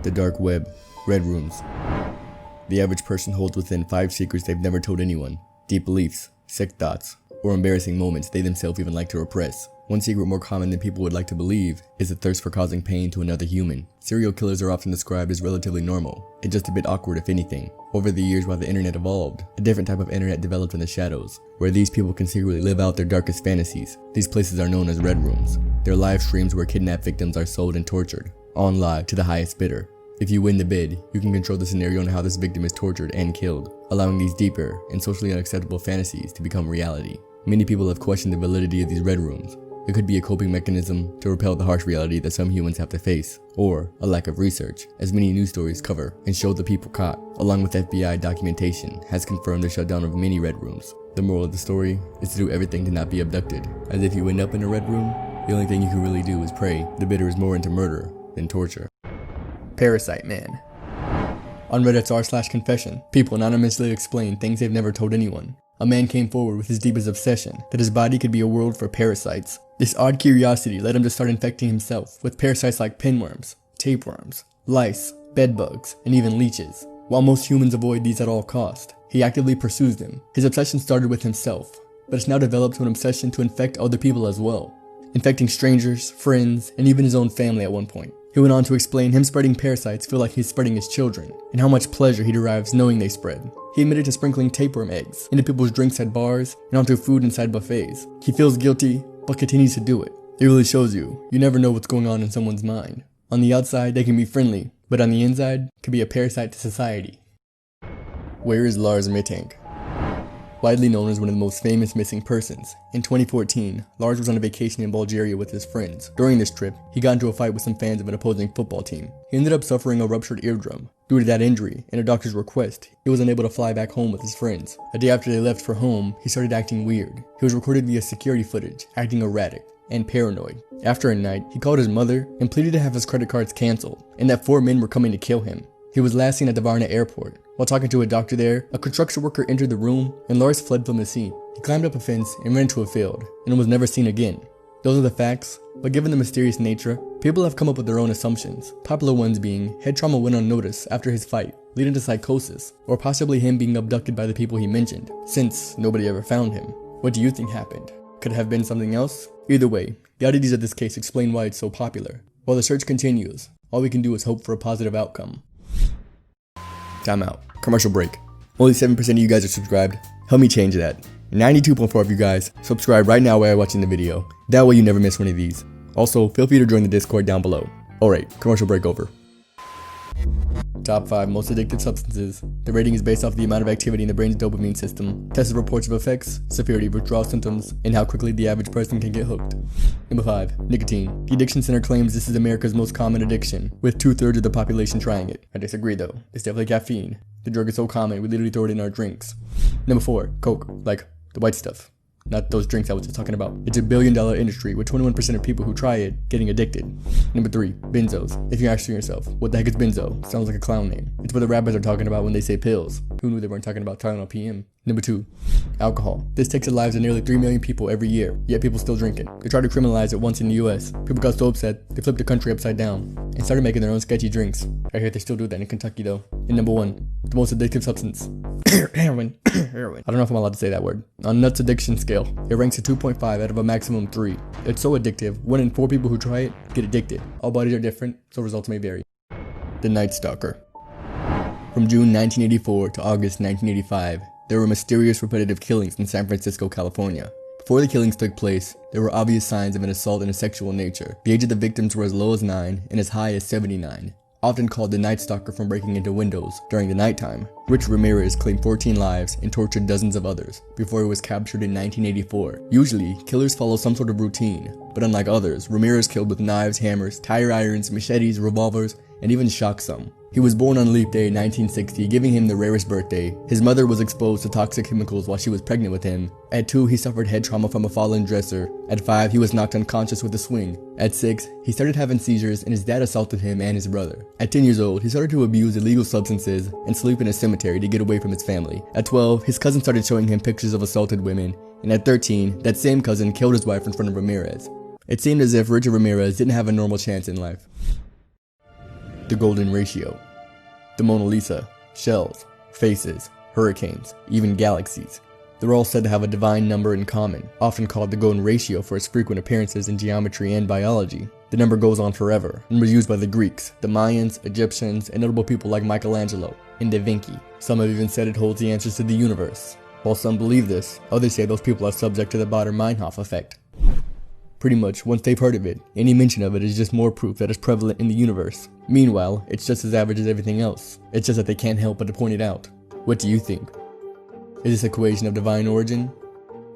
The dark web, red rooms. The average person holds within 5 secrets they've never told anyone, deep beliefs, sick thoughts, or embarrassing moments they themselves even like to repress. One secret more common than people would like to believe is the thirst for causing pain to another human. Serial killers are often described as relatively normal, and just a bit awkward if anything. Over the years while the internet evolved, a different type of internet developed in the shadows, where these people can secretly live out their darkest fantasies. These places are known as red rooms. They're live streams where kidnapped victims are sold and tortured, on live to the highest bidder. If you win the bid, you can control the scenario on how this victim is tortured and killed, allowing these deeper and socially unacceptable fantasies to become reality. Many people have questioned the validity of these red rooms. It could be a coping mechanism to repel the harsh reality that some humans have to face, or a lack of research, as many news stories cover and show the people caught, along with FBI documentation, has confirmed the shutdown of many red rooms. The moral of the story is to do everything to not be abducted, as if you end up in a red room, the only thing you can really do is pray. The bidder is more into murder than torture. Parasite Man. On Reddit's r/confession, people anonymously explain things they've never told anyone. A man came forward with his deepest obsession, that his body could be a world for parasites. This odd curiosity led him to start infecting himself with parasites like pinworms, tapeworms, lice, bedbugs, and even leeches. While most humans avoid these at all cost, he actively pursues them. His obsession started with himself, but it's now developed to an obsession to infect other people as well, infecting strangers, friends, and even his own family at one point. He went on to explain him spreading parasites feel like he's spreading his children, and how much pleasure he derives knowing they spread. He admitted to sprinkling tapeworm eggs into people's drinks at bars and onto food inside buffets. He feels guilty, but continues to do it. It really shows you never know what's going on in someone's mind. On the outside, they can be friendly, but on the inside, can be a parasite to society. Where is Lars? Widely known as one of the most famous missing persons, in 2014, Lars was on a vacation in Bulgaria with his friends. During this trip, he got into a fight with some fans of an opposing football team. He ended up suffering a ruptured eardrum. Due to that injury, and a doctor's request, he was unable to fly back home with his friends. A day after they left for home, he started acting weird. He was recorded via security footage, acting erratic and paranoid. After a night, he called his mother and pleaded to have his credit cards canceled, and that 4 men were coming to kill him. He was last seen at the Varna airport. While talking to a doctor there, a construction worker entered the room, and Lars fled from the scene. He climbed up a fence and ran into a field, and was never seen again. Those are the facts, but given the mysterious nature, people have come up with their own assumptions. Popular ones being, head trauma went unnoticed after his fight, leading to psychosis, or possibly him being abducted by the people he mentioned, since nobody ever found him. What do you think happened? Could it have been something else? Either way, the oddities of this case explain why it's so popular. While the search continues, all we can do is hope for a positive outcome. Time out. Commercial break. Only 7% of you guys are subscribed. Help me change that. 92.4 of you guys subscribe right now while you're watching the video. That way you never miss one of these. Also, feel free to join the Discord down below. Alright, commercial break over. Top 5 most addictive substances. The rating is based off the amount of activity in the brain's dopamine system, tested reports of effects, severity of withdrawal symptoms, and how quickly the average person can get hooked. Number 5. Nicotine. The Addiction Center claims this is America's most common addiction, with 2/3 of the population trying it. I disagree though. It's definitely caffeine. The drug is so common, we literally throw it in our drinks. Number 4. Coke. Like the white stuff. Not those drinks I was just talking about. It's a $1 billion industry with 21% of people who try it getting addicted. Number 3. Benzos. If you're asking yourself, what the heck is benzo? Sounds like a clown name. It's what the rappers are talking about when they say pills. Who knew they weren't talking about Tylenol PM? Number 2. Alcohol. This takes the lives of nearly 3 million people every year, yet people still drink it. They tried to criminalize it once in the US. People got so upset, they flipped the country upside down and started making their own sketchy drinks. I hear they still do that in Kentucky though. And number 1, the most addictive substance. Heroin. Heroin. I don't know if I'm allowed to say that word. On Nuts addiction scale, it ranks at 2.5 out of a maximum 3. It's so addictive, 1 in 4 people who try it get addicted. All bodies are different, so results may vary. The Night Stalker. From June 1984 to August 1985, there were mysterious repetitive killings in San Francisco, California. Before the killings took place, there were obvious signs of an assault in a sexual nature. The age of the victims were as low as 9 and as high as 79. Often called the Night Stalker from breaking into windows during the nighttime, Rich Ramirez claimed 14 lives and tortured dozens of others before he was captured in 1984. Usually, killers follow some sort of routine, but unlike others, Ramirez killed with knives, hammers, tire irons, machetes, revolvers, and even shocked some. He was born on Leap Day 1960, giving him the rarest birthday. His mother was exposed to toxic chemicals while she was pregnant with him. At 2, he suffered head trauma from a fallen dresser. At 5, he was knocked unconscious with a swing. At 6, he started having seizures and his dad assaulted him and his brother. At 10 years old, he started to abuse illegal substances and sleep in a cemetery to get away from his family. At 12, his cousin started showing him pictures of assaulted women. And at 13, that same cousin killed his wife in front of Ramirez. It seemed as if Richard Ramirez didn't have a normal chance in life. the golden ratio. The Mona Lisa, shells, faces, hurricanes, even galaxies. They're all said to have a divine number in common, often called the golden ratio for its frequent appearances in geometry and biology. The number goes on forever and was used by the Greeks, the Mayans, Egyptians, and notable people like Michelangelo and Da Vinci. Some have even said it holds the answers to the universe. While some believe this, others say those people are subject to the Baader-Meinhof effect. Pretty much, once they've heard of it, any mention of it is just more proof that it's prevalent in the universe. Meanwhile, it's just as average as everything else. It's just that they can't help but to point it out. What do you think? Is this equation of divine origin?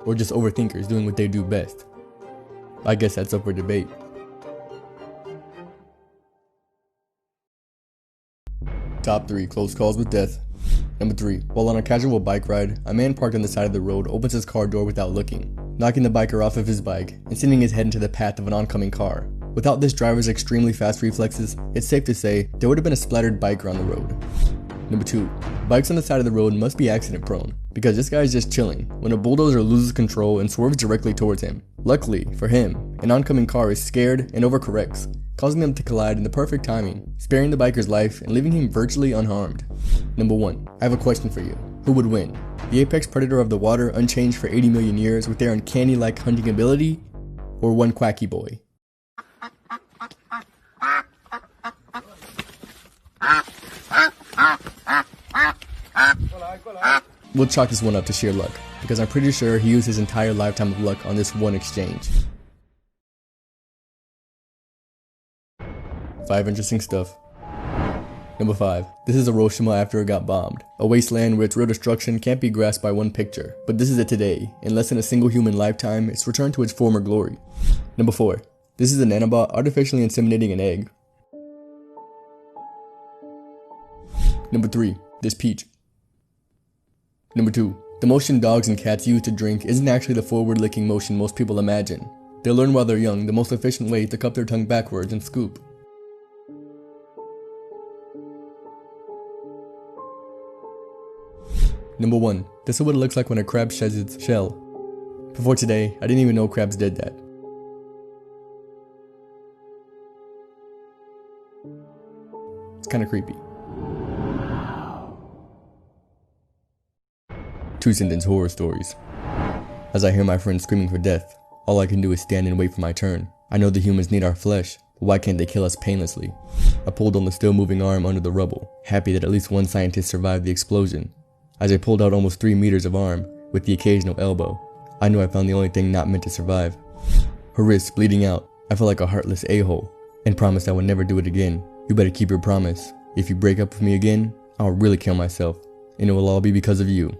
Or just overthinkers doing what they do best? I guess that's up for debate. Top 3 close calls with death. Number 3. While on a casual bike ride, a man parked on the side of the road opens his car door without looking, knocking the biker off of his bike and sending his head into the path of an oncoming car. Without this driver's extremely fast reflexes, it's safe to say there would have been a splattered biker on the road. Number 2. Bikes on the side of the road must be accident prone, because this guy is just chilling when a bulldozer loses control and swerves directly towards him. Luckily for him, an oncoming car is scared and overcorrects, causing them to collide in the perfect timing, sparing the biker's life and leaving him virtually unharmed. Number 1. I have a question for you. Who would win? The apex predator of the water unchanged for 80 million years with their uncanny-like hunting ability? Or one quacky boy? We'll chalk this one up to sheer luck, because I'm pretty sure he used his entire lifetime of luck on this one exchange. 5 interesting stuff. Number 5. This is Hiroshima after it got bombed. A wasteland where its real destruction can't be grasped by one picture. But this is it today. In less than a single human lifetime, it's returned to its former glory. Number 4. This is a nanobot artificially inseminating an egg. Number 3. This peach. Number 2. The motion dogs and cats use to drink isn't actually the forward-licking motion most people imagine. They learn while they're young the most efficient way to cup their tongue backwards and scoop. Number 1. This is what it looks like when a crab sheds its shell. Before today, I didn't even know crabs did that. It's kinda creepy. 2-sentence horror stories. As I hear my friends screaming for death, all I can do is stand and wait for my turn. I know the humans need our flesh, but why can't they kill us painlessly? I pulled on the still moving arm under the rubble, happy that at least one scientist survived the explosion. As I pulled out almost 3 meters of arm, with the occasional elbow, I knew I found the only thing not meant to survive. Her wrist bleeding out, I felt like a heartless a-hole, and promised I would never do it again. You better keep your promise. If you break up with me again, I'll really kill myself, and it will all be because of you.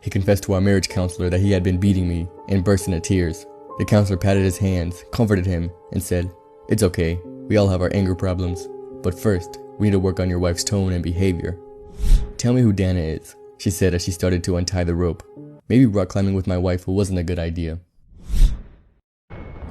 He confessed to our marriage counselor that he had been beating me, and burst into tears. The counselor patted his hands, comforted him, and said, "It's okay, we all have our anger problems, but first, we need to work on your wife's tone and behavior." "Tell me who Dana is," she said as she started to untie the rope. Maybe rock climbing with my wife wasn't a good idea.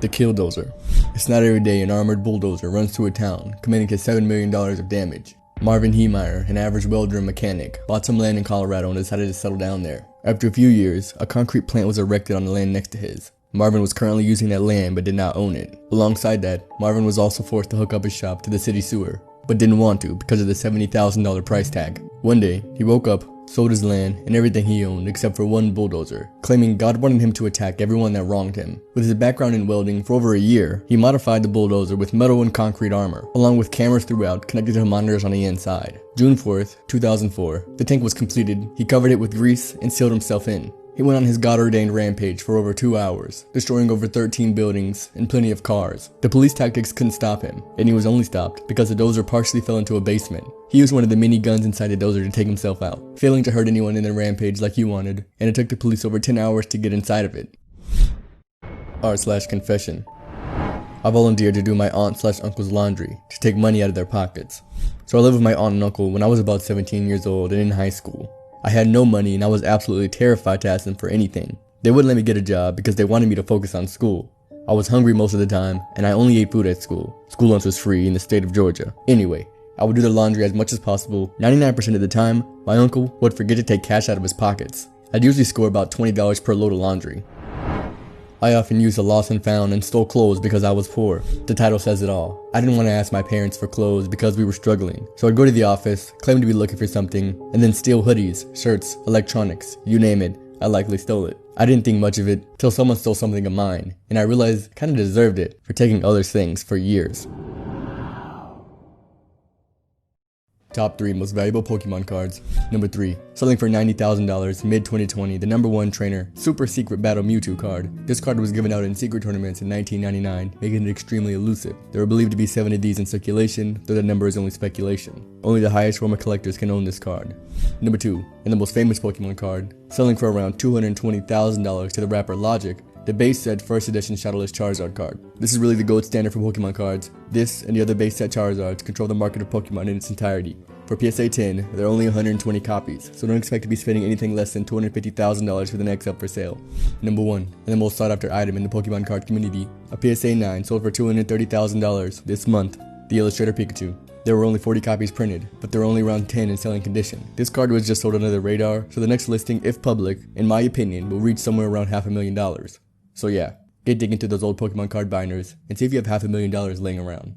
The Kill Dozer. It's not every day an armored bulldozer runs through a town, committing to $7 million of damage. Marvin Heemeyer, an average welder and mechanic, bought some land in Colorado and decided to settle down there. After a few years, a concrete plant was erected on the land next to his. Marvin was currently using that land but did not own it. Alongside that, Marvin was also forced to hook up his shop to the city sewer, but didn't want to because of the $70,000 price tag. One day, he woke up, sold his land and everything he owned except for one bulldozer, claiming God wanted him to attack everyone that wronged him. With his background in welding for over a year, he modified the bulldozer with metal and concrete armor, along with cameras throughout connected to monitors on the inside. June 4th, 2004, the tank was completed, he covered it with grease and sealed himself in. He went on his God-ordained rampage for over 2 hours, destroying over 13 buildings and plenty of cars. The police tactics couldn't stop him, and he was only stopped because the dozer partially fell into a basement. He used one of the many guns inside the dozer to take himself out, failing to hurt anyone in the rampage like he wanted, and it took the police over 10 hours to get inside of it. R/confession. I volunteered to do my aunt/uncle's laundry, to take money out of their pockets. So I lived with my aunt and uncle when I was about 17 years old and in high school. I had no money and I was absolutely terrified to ask them for anything. They wouldn't let me get a job because they wanted me to focus on school. I was hungry most of the time and I only ate food at school. School lunch was free in the state of Georgia. Anyway, I would do the laundry as much as possible. 99% of the time, my uncle would forget to take cash out of his pockets. I'd usually score about $20 per load of laundry. I often used the lost and found and stole clothes because I was poor. The title says it all. I didn't want to ask my parents for clothes because we were struggling. So I'd go to the office, claim to be looking for something, and then steal hoodies, shirts, electronics, you name it. I likely stole it. I didn't think much of it till someone stole something of mine, and I realized I kinda deserved it for taking others' things for years. Top 3 most valuable Pokemon cards. Number 3, selling for $90,000 mid-2020, the number 1 trainer, Super Secret Battle Mewtwo card. This card was given out in secret tournaments in 1999, making it extremely elusive. There are believed to be 7 of these in circulation, though the number is only speculation. Only the highest form of collectors can own this card. Number 2, and the most famous Pokemon card, selling for around $220,000 to the rapper Logic, the base set first edition Shadowless Charizard card. This is really the gold standard for Pokemon cards. This and the other base set Charizards control the market of Pokemon in its entirety. For PSA 10, there are only 120 copies, so don't expect to be spending anything less than $250,000 for the next up for sale. Number 1, and the most sought after item in the Pokemon card community, a PSA 9 sold for $230,000 this month, the Illustrator Pikachu. There were only 40 copies printed, but there were only around 10 in selling condition. This card was just sold under the radar, so the next listing, if public, in my opinion, will reach somewhere around $500,000. So yeah, get digging into those old Pokemon card binders and see if you have $500,000 laying around.